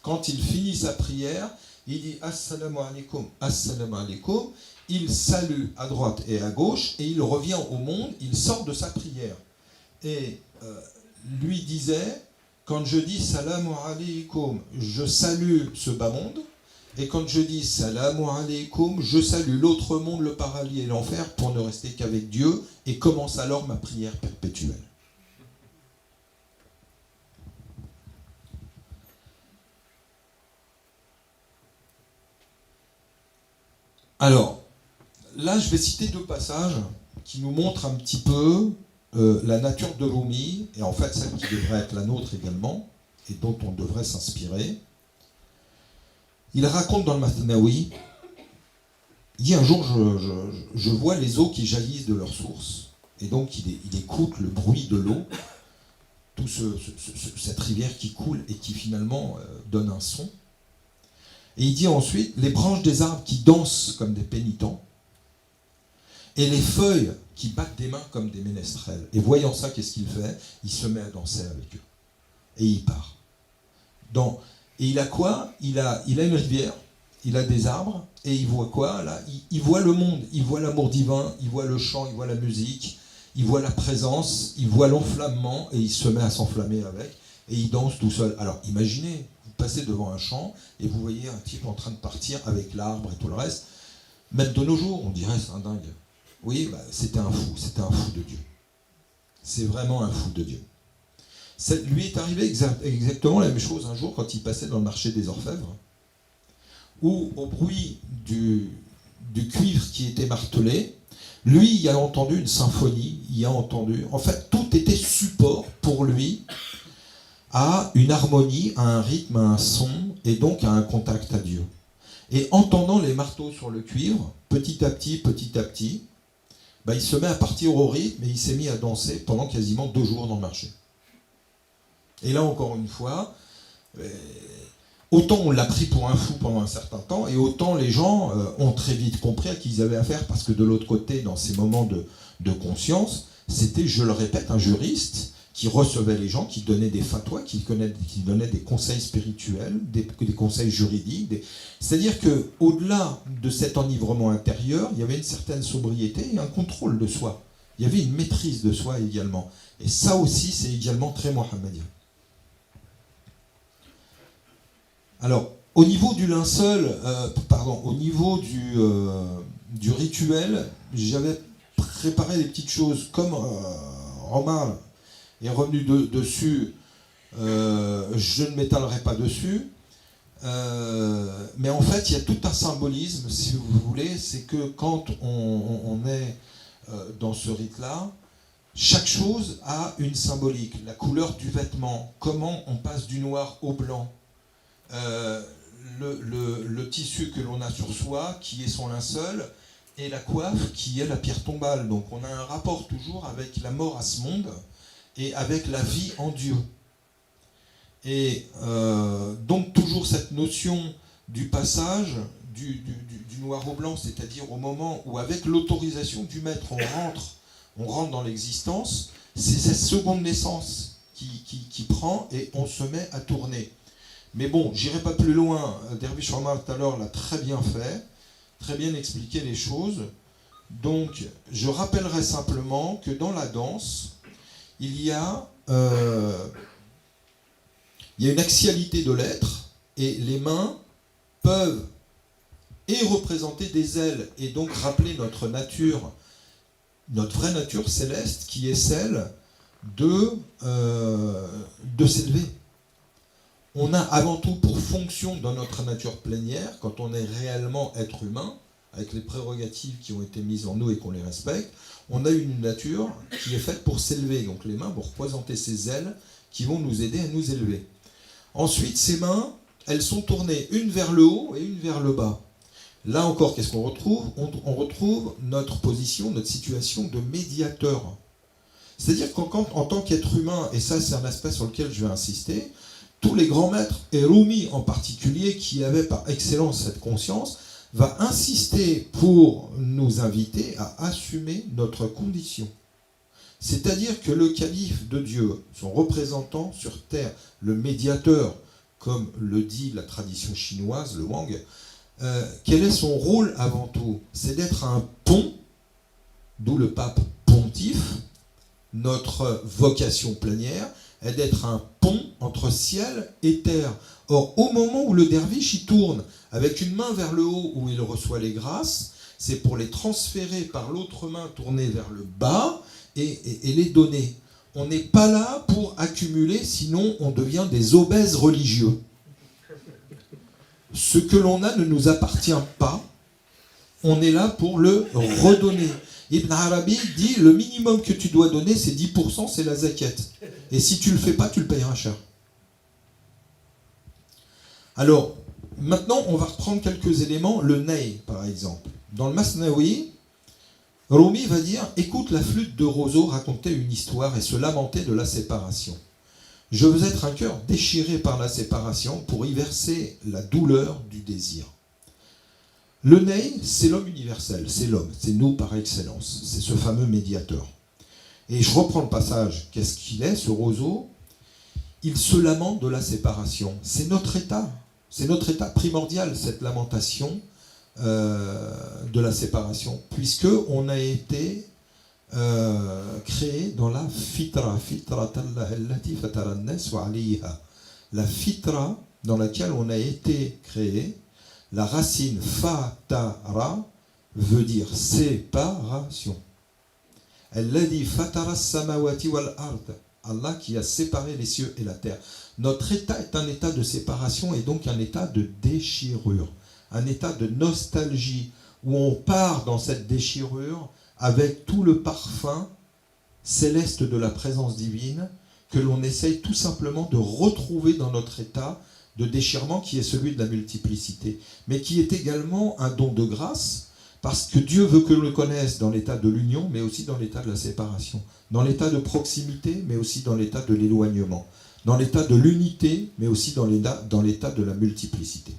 quand il finit sa prière, il dit « Assalamu alaikum, assalamu alaikum », il salue à droite et à gauche, et il revient au monde, il sort de sa prière. Et lui disait, quand je dis « Salamu alaikum », je salue ce bas monde, et quand je dis « Salamu alaikum », je salue l'autre monde, le paradis et l'enfer, pour ne rester qu'avec Dieu, et commence alors ma prière perpétuelle. Alors, là, je vais citer deux passages qui nous montrent un petit peu la nature de Rumi, et en fait celle qui devrait être la nôtre également, et dont on devrait s'inspirer. Il raconte dans le Mathnawi, il dit un jour, je vois les eaux qui jaillissent de leur source, et donc il écoute le bruit de l'eau, toute cette rivière qui coule et qui finalement donne un son. Et il dit ensuite, les branches des arbres qui dansent comme des pénitents, et les feuilles qui battent des mains comme des ménestrels. Et voyant ça, qu'est-ce qu'il fait? Il se met à danser avec eux. Et il part. Et il a quoi? Il a une rivière, il a des arbres, et il voit quoi là? Il voit le monde, il voit l'amour divin, il voit le chant, il voit la musique, il voit la présence, il voit l'enflammement, et il se met à s'enflammer avec, et il danse tout seul. Alors imaginez, vous passez devant un champ, et vous voyez un type en train de partir avec l'arbre et tout le reste. Même de nos jours, on dirait c'est un dingue. Oui, c'était un fou de Dieu. C'est vraiment un fou de Dieu. Lui est arrivé exactement la même chose un jour quand il passait dans le marché des orfèvres, où au bruit du cuivre qui était martelé, lui, il a entendu une symphonie, en fait, tout était support pour lui à une harmonie, à un rythme, à un son, et donc à un contact à Dieu. Et entendant les marteaux sur le cuivre, petit à petit, il se met à partir au rythme et il s'est mis à danser pendant quasiment 2 jours dans le marché. Et là, encore une fois, autant on l'a pris pour un fou pendant un certain temps, et autant les gens ont très vite compris à qui ils avaient affaire, parce que de l'autre côté, dans ces moments de conscience, c'était, je le répète, un juriste qui recevait les gens, qui donnait des fatwas, qui donnait des conseils spirituels, des conseils juridiques. C'est-à-dire qu'au-delà de cet enivrement intérieur, il y avait une certaine sobriété et un contrôle de soi. Il y avait une maîtrise de soi également. Et ça aussi, c'est également très mohammedien. Alors, au niveau du linceul, au niveau du rituel, j'avais préparé des petites choses comme Omar est revenu dessus, je ne m'étalerai pas dessus, mais en fait il y a tout un symbolisme, si vous voulez, c'est que quand on est dans ce rite-là, chaque chose a une symbolique, la couleur du vêtement, comment on passe du noir au blanc, le tissu que l'on a sur soi, qui est son linceul, et la coiffe qui est la pierre tombale. Donc on a un rapport toujours avec la mort à ce monde, et avec la vie en Dieu. Et donc toujours cette notion du passage du noir au blanc, c'est-à-dire au moment où avec l'autorisation du maître on rentre dans l'existence, c'est cette seconde naissance qui prend et on se met à tourner. Mais bon, j'irai pas plus loin. Dervish Omar tout à l'heure l'a très bien fait, très bien expliqué les choses. Donc, je rappellerai simplement que dans la danse, il y a une axialité de l'être, et les mains peuvent et représenter des ailes, et donc rappeler notre nature, notre vraie nature céleste, qui est celle de s'élever. On a avant tout pour fonction dans notre nature plénière, quand on est réellement être humain, avec les prérogatives qui ont été mises en nous et qu'on les respecte, on a une nature qui est faite pour s'élever. Donc les mains vont représenter ces ailes qui vont nous aider à nous élever. Ensuite, ces mains, elles sont tournées une vers le haut et une vers le bas. Là encore, qu'est-ce qu'on retrouve ? On retrouve notre position, notre situation de médiateur. C'est-à-dire qu'en tant qu'être humain, et ça c'est un aspect sur lequel je vais insister, tous les grands maîtres, et Rumi en particulier, qui avait par excellence cette conscience, va insister pour nous inviter à assumer notre condition. C'est-à-dire que le calife de Dieu, son représentant sur terre, le médiateur, comme le dit la tradition chinoise, le Wang, quel est son rôle avant tout ? C'est d'être un pont, d'où le pape pontife. Notre vocation plénière est d'être un pont entre ciel et terre. Or, au moment où le derviche y tourne, avec une main vers le haut où il reçoit les grâces, c'est pour les transférer par l'autre main tournée vers le bas et les donner. On n'est pas là pour accumuler, sinon on devient des obèses religieux. Ce que l'on a ne nous appartient pas, on est là pour le redonner. Ibn Arabi dit, le minimum que tu dois donner, c'est 10%, c'est la zakat. Et si tu ne le fais pas, tu le payeras cher. Alors, maintenant, on va reprendre quelques éléments. Le ney, par exemple. Dans le Masnawi, Rumi va dire, écoute la flûte de roseau raconter une histoire et se lamenter de la séparation. Je veux être un cœur déchiré par la séparation pour y verser la douleur du désir. Le ney, c'est l'homme universel, c'est l'homme, c'est nous par excellence, c'est ce fameux médiateur. Et je reprends le passage, qu'est-ce qu'il est, ce roseau ? Il se lamente de la séparation. C'est notre état primordial, cette lamentation de la séparation, puisque on a été créé dans la fitra, la fitra dans laquelle on a été créé. La racine fatara veut dire séparation. Alladhi fatara samawati wal ard. Allah qui a séparé les cieux et la terre. Notre état est un état de séparation et donc un état de déchirure, un état de nostalgie où on part dans cette déchirure avec tout le parfum céleste de la présence divine que l'on essaye tout simplement de retrouver dans notre état de déchirement qui est celui de la multiplicité, mais qui est également un don de grâce, parce que Dieu veut que l'on le connaisse dans l'état de l'union, mais aussi dans l'état de la séparation, dans l'état de proximité, mais aussi dans l'état de l'éloignement, dans l'état de l'unité, mais aussi dans l'état de la multiplicité.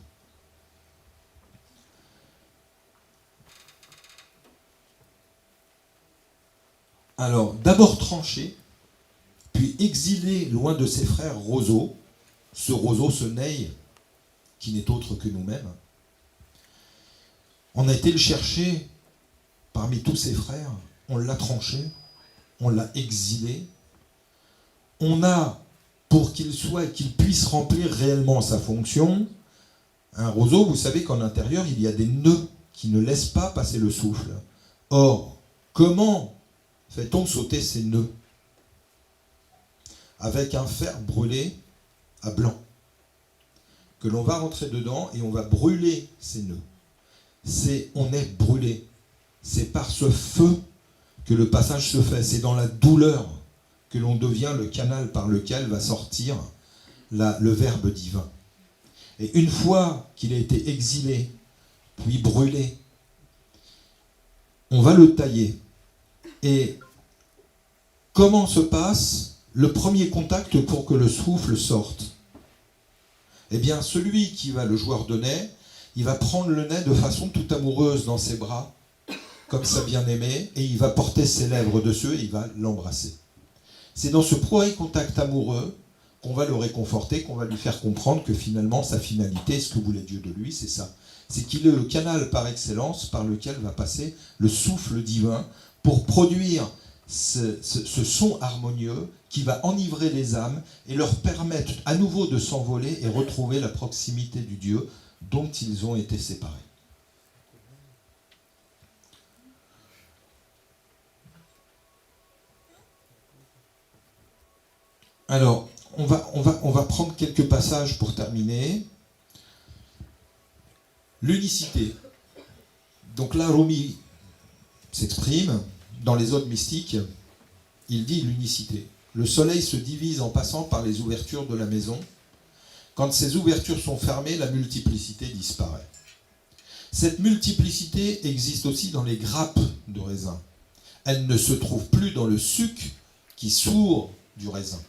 Alors, d'abord tranché, puis exilé loin de ses frères roseaux, ce roseau, ce ney, qui n'est autre que nous-mêmes. On a été le chercher parmi tous ses frères, on l'a tranché, on l'a exilé. On a, pour qu'il soit et qu'il puisse remplir réellement sa fonction, un roseau, vous savez qu'en intérieur, il y a des nœuds qui ne laissent pas passer le souffle. Or, comment fait-on sauter ces nœuds ? Avec un fer brûlé à blanc, que l'on va rentrer dedans et on va brûler ces nœuds. On est brûlé. C'est par ce feu que le passage se fait. C'est dans la douleur que l'on devient le canal par lequel va sortir le Verbe divin. Et une fois qu'il a été exilé, puis brûlé, on va le tailler. Et comment se passe le premier contact pour que le souffle sorte ? Eh bien, celui qui va, le joueur de ney, il va prendre le ney de façon tout amoureuse dans ses bras, comme sa bien-aimée, et il va porter ses lèvres dessus et il va l'embrasser. C'est dans ce premier contact amoureux qu'on va le réconforter, qu'on va lui faire comprendre que finalement sa finalité, ce que voulait Dieu de lui, c'est ça. C'est qu'il est le canal par excellence par lequel va passer le souffle divin pour produire ce son harmonieux qui va enivrer les âmes et leur permettre à nouveau de s'envoler et retrouver la proximité du Dieu dont ils ont été séparés. Alors, on va prendre quelques passages pour terminer. L'unicité. Donc là, Rumi s'exprime. Dans les odes mystiques, il dit l'unicité. Le soleil se divise en passant par les ouvertures de la maison. Quand ces ouvertures sont fermées, la multiplicité disparaît. Cette multiplicité existe aussi dans les grappes de raisin. Elle ne se trouve plus dans le suc qui sourd du raisin.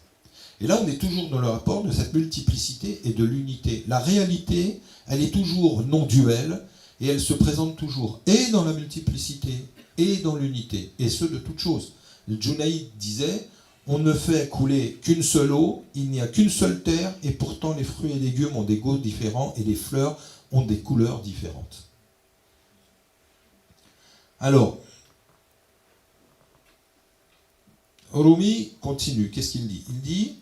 Et là, on est toujours dans le rapport de cette multiplicité et de l'unité. La réalité, elle est toujours non-duelle et elle se présente toujours et dans la multiplicité et dans l'unité, et ce de toutes choses. Le Junaïd disait, on ne fait couler qu'une seule eau, il n'y a qu'une seule terre, et pourtant les fruits et légumes ont des goûts différents et les fleurs ont des couleurs différentes. Alors, Rumi continue, qu'est-ce qu'il dit? Il dit,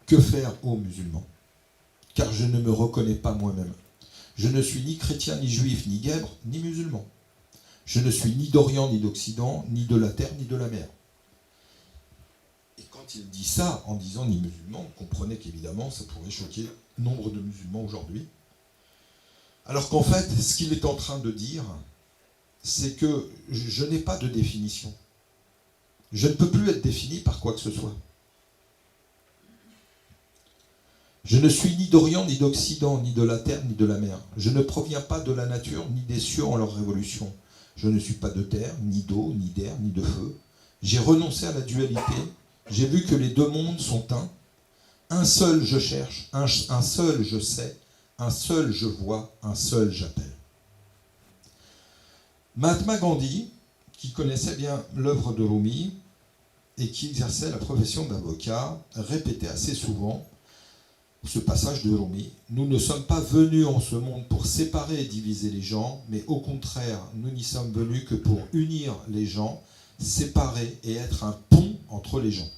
que faire, ô musulmans? Car je ne me reconnais pas moi-même. Je ne suis ni chrétien, ni juif, ni guèbre, ni musulman. Je ne suis ni d'Orient, ni d'Occident, ni de la terre, ni de la mer. Et quand il dit ça, en disant ni musulman, comprenez qu'évidemment, ça pourrait choquer nombre de musulmans aujourd'hui. Alors qu'en fait, ce qu'il est en train de dire, c'est que je n'ai pas de définition. Je ne peux plus être défini par quoi que ce soit. Je ne suis ni d'Orient, ni d'Occident, ni de la terre, ni de la mer. Je ne proviens pas de la nature, ni des cieux en leur révolution. Je ne suis pas de terre, ni d'eau, ni d'air, ni de feu. J'ai renoncé à la dualité. J'ai vu que les deux mondes sont un. Un seul je cherche, un seul je sais, un seul je vois, un seul j'appelle. Mahatma Gandhi, qui connaissait bien l'œuvre de Rumi et qui exerçait la profession d'avocat, répétait assez souvent ce passage de Rumi. Nous ne sommes pas venus en ce monde pour séparer et diviser les gens, mais au contraire, nous n'y sommes venus que pour unir les gens, séparer et être un pont entre les gens.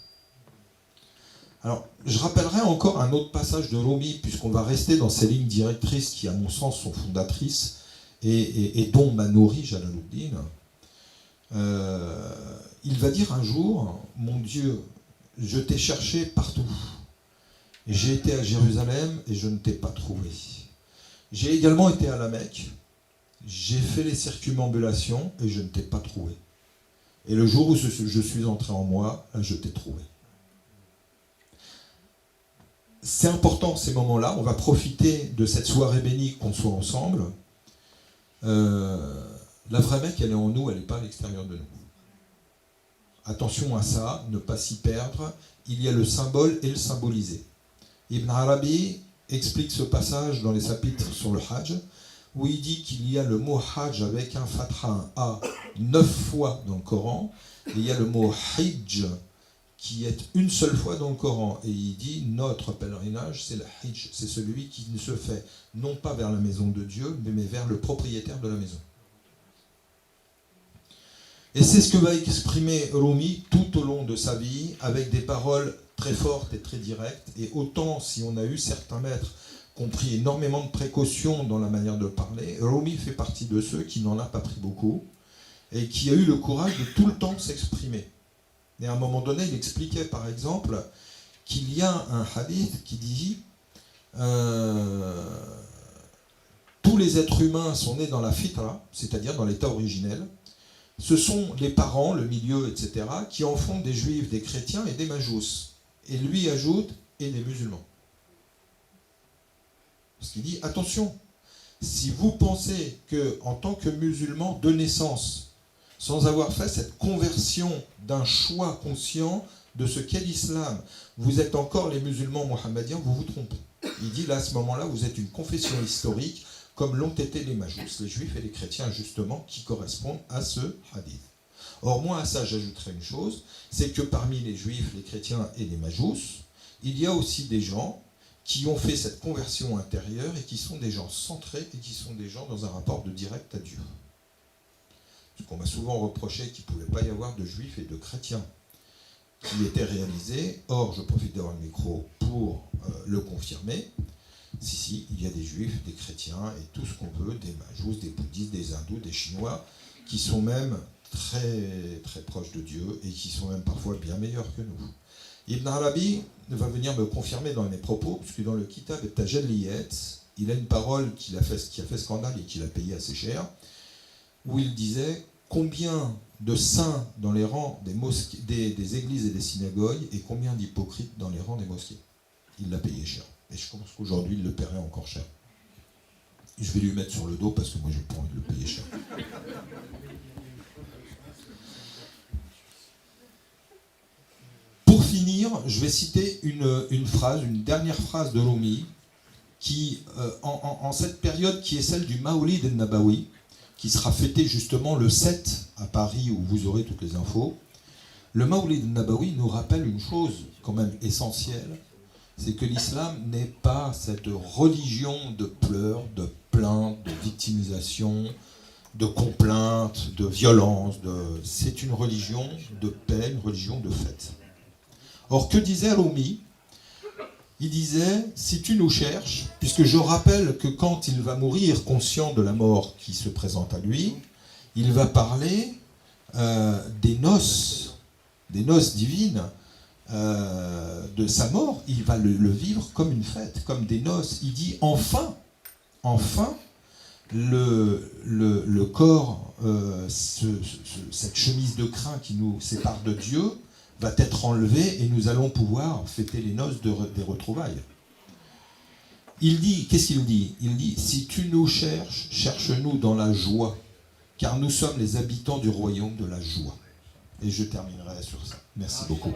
Alors, je rappellerai encore un autre passage de Rumi, puisqu'on va rester dans ces lignes directrices qui, à mon sens, sont fondatrices et dont m'a nourri Jalaluddin. Il va dire un jour, mon Dieu, je t'ai cherché partout. J'ai été à Jérusalem et je ne t'ai pas trouvé. J'ai également été à la Mecque. J'ai fait les circumambulations et je ne t'ai pas trouvé. Et le jour où je suis entré en moi, je t'ai trouvé. C'est important ces moments-là. On va profiter de cette soirée bénie qu'on soit ensemble. La vraie Mecque, elle est en nous, elle n'est pas à l'extérieur de nous. Attention à ça, ne pas s'y perdre. Il y a le symbole et le symbolisé. Ibn Arabi explique ce passage dans les chapitres sur le Hajj, où il dit qu'il y a le mot Hajj avec un fatha, un A, 9 fois dans le Coran, et il y a le mot Hijj qui est une seule fois dans le Coran, et il dit notre pèlerinage c'est le Hijj, c'est celui qui ne se fait non pas vers la maison de Dieu, mais vers le propriétaire de la maison. Et c'est ce que va exprimer Rumi tout au long de sa vie, avec des paroles très fortes et très directes. Et autant, si on a eu certains maîtres qui ont pris énormément de précautions dans la manière de parler, Rumi fait partie de ceux qui n'en a pas pris beaucoup, et qui a eu le courage de tout le temps s'exprimer. Et à un moment donné, il expliquait par exemple qu'il y a un hadith qui dit tous les êtres humains sont nés dans la fitra, c'est-à-dire dans l'état originel. Ce sont les parents, le milieu, etc., qui en font des juifs, des chrétiens et des majous. Et lui ajoute, et des musulmans. Parce qu'il dit, attention, si vous pensez qu'en tant que musulman de naissance, sans avoir fait cette conversion d'un choix conscient de ce qu'est l'islam, vous êtes encore les musulmans mohammediens, vous vous trompez. Il dit, là, à ce moment-là, vous êtes une confession historique, comme l'ont été les majous, les juifs et les chrétiens, justement, qui correspondent à ce hadith. Or, moi, à ça, j'ajouterais une chose, c'est que parmi les juifs, les chrétiens et les majous, il y a aussi des gens qui ont fait cette conversion intérieure et qui sont des gens centrés et qui sont des gens dans un rapport de direct à Dieu. Parce qu'on m'a souvent reproché qu'il ne pouvait pas y avoir de juifs et de chrétiens qui étaient réalisés. Or, je profite d'avoir le micro pour le confirmer. Si, il y a des juifs, des chrétiens et tout ce qu'on veut, des majous, des bouddhistes, des hindous, des chinois, qui sont même très, très proches de Dieu et qui sont même parfois bien meilleurs que nous. Ibn Arabi va venir me confirmer dans mes propos, puisque dans le Kitab et Tajalliyat, il a une parole qui a fait scandale et qu'il a payé assez cher, où il disait combien de saints dans les rangs des, mosquées, des églises et des synagogues et combien d'hypocrites dans les rangs des mosquées. Il l'a payé cher. Et je pense qu'aujourd'hui, il le paierait encore cher. Je vais lui mettre sur le dos parce que moi, j'ai pas envie de le payer cher. Pour finir, je vais citer une dernière phrase de Rumi, qui, en cette période qui est celle du Maoulid al-Nabawi, qui sera fêté justement le 7 à Paris, où vous aurez toutes les infos. Le Maoulid al-Nabawi nous rappelle une chose quand même essentielle, c'est que l'islam n'est pas cette religion de pleurs, de plaintes, de victimisation, de complaintes, de violence. C'est une religion de paix, une religion de fête. Or, que disait Rumi ? Il disait, si tu nous cherches, puisque je rappelle que quand il va mourir, conscient de la mort qui se présente à lui, il va parler des noces divines, de sa mort. Il va le vivre comme une fête, comme des noces. Il dit, enfin, le corps, cette chemise de crin qui nous sépare de Dieu, va être enlevé et nous allons pouvoir fêter les noces des retrouvailles. Il dit, qu'est-ce qu'il dit ? Il dit, si tu nous cherches, cherche-nous dans la joie, car nous sommes les habitants du royaume de la joie. Et je terminerai sur ça. Merci beaucoup.